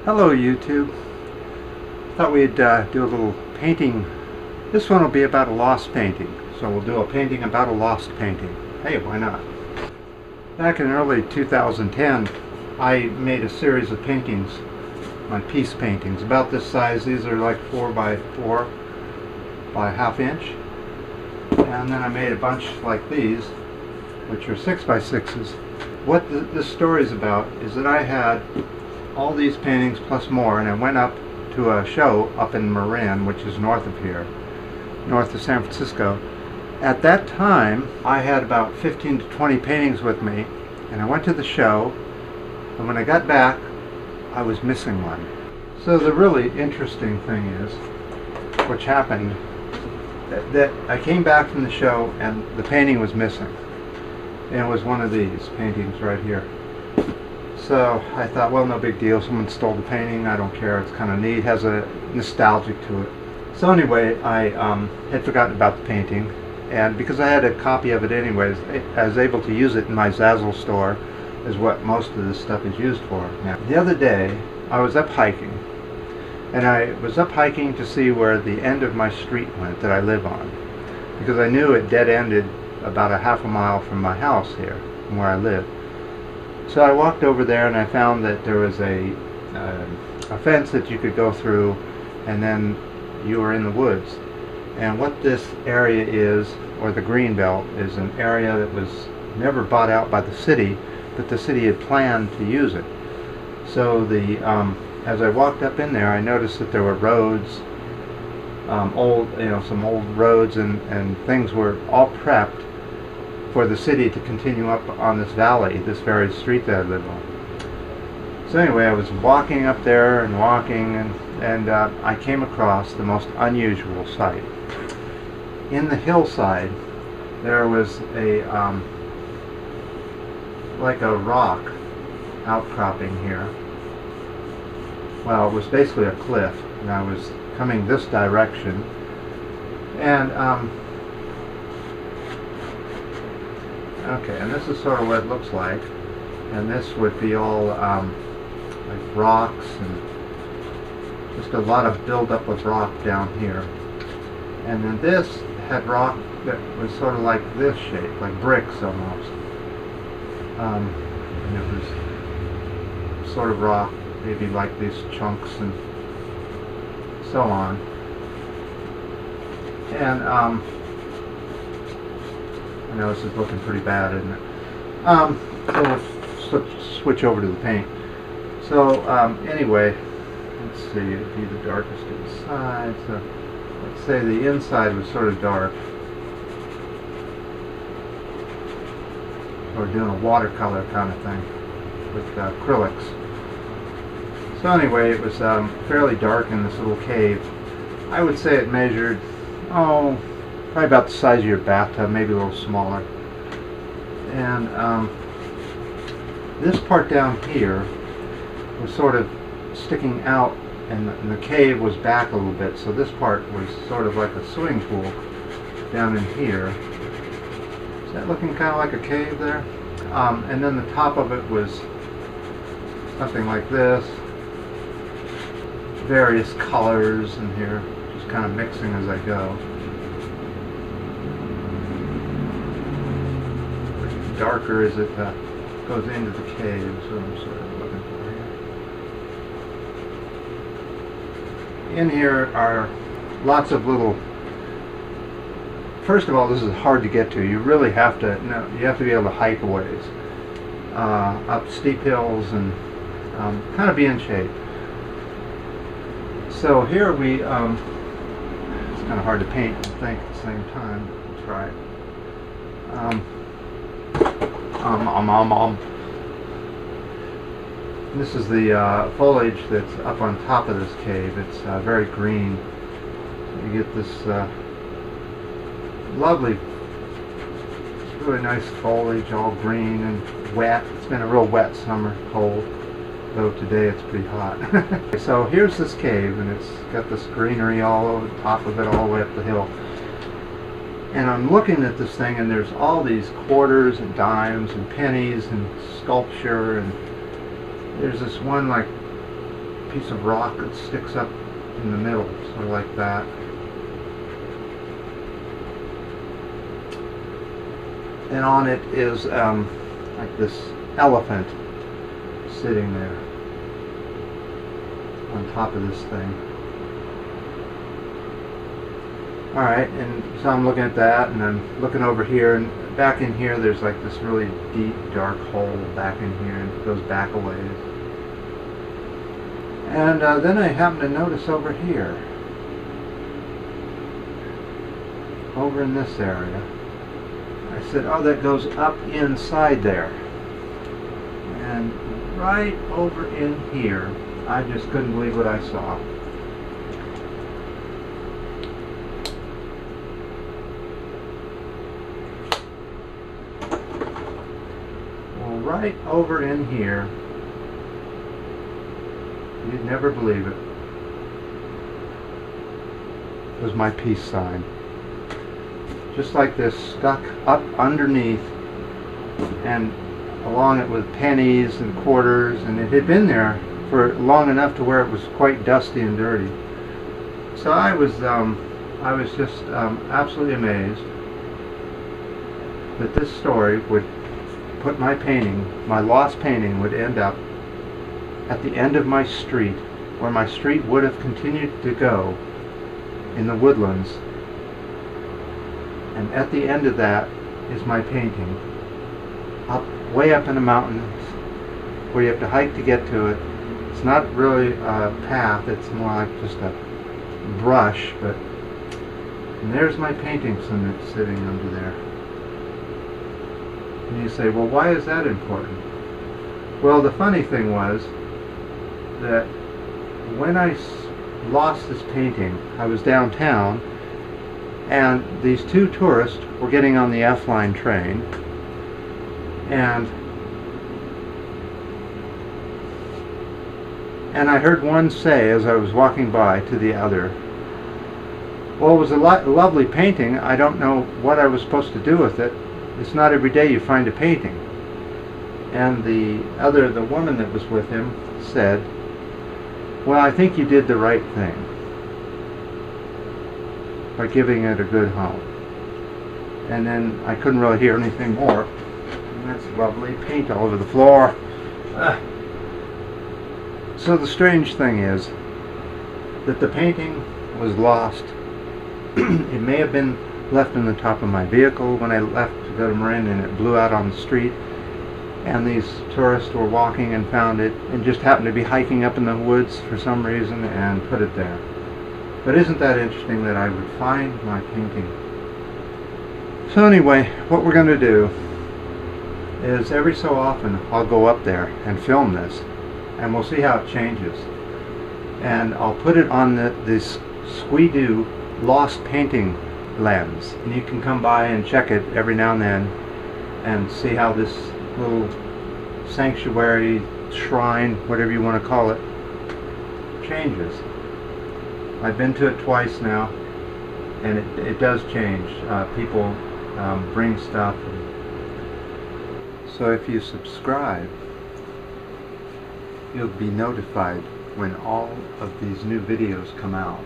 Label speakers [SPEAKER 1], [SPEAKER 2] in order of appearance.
[SPEAKER 1] Hello YouTube. Thought we'd do a little painting. This one will be about a lost painting. So we'll do a painting about a lost painting. Hey, why not? Back in early 2010, I made a series of paintings, my piece paintings, about this size. These are like 4 by 4 by ½ inch. And then I made a bunch like these, which are 6 by 6s. What this story is about is that I had all these paintings plus more, and I went up to a show up in Marin, which is north of here, north of San Francisco. At that time, I had about 15 to 20 paintings with me, and I went to the show, and when I got back, I was missing one. So the really interesting thing is, which happened, that I came back from the show and the painting was missing. And it was one of these paintings right here. So I thought, well, no big deal. Someone stole the painting. I don't care. It's kind of neat. It has a nostalgic to it. So anyway, I had forgotten about the painting. And because I had a copy of it anyways, I was able to use it in my Zazzle store, is what most of this stuff is used for. Now, the other day, I was up hiking. And I was up hiking to see where the end of my street went that I live on. Because I knew it dead-ended about a ½ mile from my house here, from where I live. So I walked over there and I found that there was a fence that you could go through, and then you were in the woods. And what this area is, or the green belt, is an area that was never bought out by the city, but the city had planned to use it. So as I walked up in there, I noticed that there were roads, some old roads, and things were all prepped for the city to continue up on this valley, this very street that I live on. So anyway, I was walking up there and walking, and I came across the most unusual sight. In the hillside, there was a like a rock outcropping here. Well, it was basically a cliff, and I was coming this direction, and okay, and this is sort of what it looks like, and this would be all like rocks and just a lot of buildup of rock down here. And then this had rock that was sort of like this shape, like bricks almost. And it was sort of rock, maybe like these chunks and so on. And I know this is looking pretty bad, isn't it? So we'll switch over to the paint. So anyway, let's see, it'd be the darkest inside. So let's say the inside was sort of dark. We're doing a watercolor kind of thing with acrylics. So anyway, it was fairly dark in this little cave. I would say it measured, probably about the size of your bathtub, maybe a little smaller. And this part down here was sort of sticking out, and the cave was back a little bit, so this part was sort of like a swimming pool down in here. Is that looking kind of like a cave there? And then the top of it was something like this. Various colors in here, just kind of mixing as I go. Darker as it goes into the cave, is what I'm sort of looking for here. In here are lots of little. First of all, this is hard to get to. You really have to. You have to be able to hike a ways up steep hills and kind of be in shape. So here we. It's kind of hard to paint and think at the same time. Let's try it. This is the foliage that's up on top of this cave. It's very green. You get this lovely, really nice foliage, all green and wet. It's been a real wet summer, cold, though today it's pretty hot. So here's this cave, and it's got this greenery all over the top of it, all the way up the hill. And I'm looking at this thing, and there's all these quarters and dimes and pennies and sculpture, and there's this one like piece of rock that sticks up in the middle, sort of like that. And on it is like this elephant sitting there on top of this thing. Alright, and so I'm looking at that, and I'm looking over here, and back in here there's like this really deep, dark hole back in here, and it goes back a ways. And then I happen to notice over here, over in this area, I said, oh, that goes up inside there. And right over in here, I just couldn't believe what I saw. Well, right over in here, you'd never believe it, was my peace sign. Just like this, stuck up underneath and along it with pennies and quarters, and it had been there for long enough to where it was quite dusty and dirty. So I was just absolutely amazed that this story would put my painting, my lost painting, would end up at the end of my street, where my street would have continued to go in the woodlands. And at the end of that is my painting, way up in the mountains, where you have to hike to get to it. It's not really a path, it's more like just a brush, but and there's my painting sitting under there. And you say, well, why is that important? Well, the funny thing was that when I lost this painting, I was downtown, and these two tourists were getting on the F-line train, and I heard one say as I was walking by to the other, well, it was a lovely painting, I don't know what I was supposed to do with it. It's not every day you find a painting. And the woman that was with him said, well, I think you did the right thing by giving it a good home. And then I couldn't really hear anything more. And that's lovely. Paint all over the floor. So the strange thing is that the painting was lost. It may have been left in the top of my vehicle when I left to go to Marin, and it blew out on the street. And these tourists were walking and found it, and just happened to be hiking up in the woods for some reason and put it there. But isn't that interesting that I would find my painting? So anyway, what we're going to do is every so often I'll go up there and film this, and we'll see how it changes. And I'll put it on this Squidoo lost painting lens, and you can come by and check it every now and then and see how this little sanctuary, shrine, whatever you want to call it, changes. I've been to it twice now, and it does change. People bring stuff. So if you subscribe, you'll be notified when all of these new videos come out.